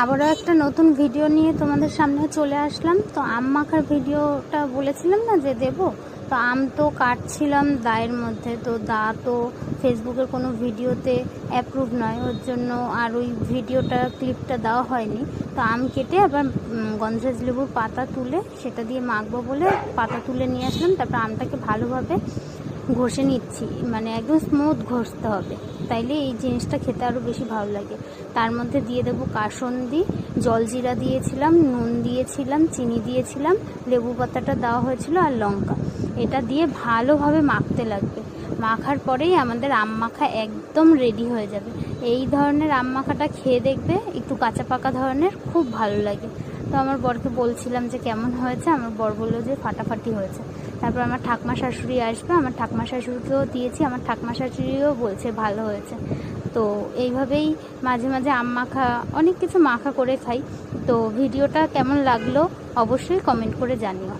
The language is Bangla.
আবারও একটা নতুন ভিডিও নিয়ে তোমাদের সামনে চলে আসলাম। তো আম মাখার ভিডিওটা বলেছিলাম না যে দেব, তো আম তো কাটছিলাম দায়ের মধ্যে, তো দা তো ফেসবুকের কোনো ভিডিওতে অ্যাপ্রুভ নয়, ওর জন্য আর ওই ভিডিওটা ক্লিপটা দেওয়া হয়নি। তো আম কেটে আবার গন্ধরাজ লেবুর পাতা তুলে সেটা দিয়ে মাখবো বলে পাতা তুলে নিয়ে আসলাম। তারপর আমটাকে ভালোভাবে ঘষে নিচ্ছি, মানে একদম স্মুথ ঘষতে হবে, তাইলে এই জিনিসটা খেতে আরও বেশি ভালো লাগে। তার মধ্যে দিয়ে দেবো কাসুন্দি, জলজিরা দিয়েছিলাম, নুন দিয়েছিলাম, চিনি দিয়েছিলাম, লেবু পাতাটা দেওয়া হয়েছিল আর লঙ্কা। এটা দিয়ে ভালোভাবে মাখতে লাগবে। মাখার পরেই আমাদের আম মাখা একদম রেডি হয়ে যাবে। এই ধরনের আম মাখাটা খেয়ে দেখবে, একটু কাঁচা পাকা ধরনের, খুব ভালো লাগে। তো আমার বরকে বলছিলাম যে কেমন হয়েছে, আমার বর বললো যে ফাটাফাটি হয়েছে। তারপর আমার ঠাকমা শাশুড়ি আসবে, আমার ঠাকমা শাশুড়িকেও দিয়েছি, আমার ঠাকমা শাশুড়িও বলছে ভালো হয়েছে। তো এইভাবেই মাঝে মাঝে আম মাখা, অনেক কিছু মাখা করে খাই। তো ভিডিওটা কেমন লাগলো অবশ্যই কমেন্ট করে জানিও।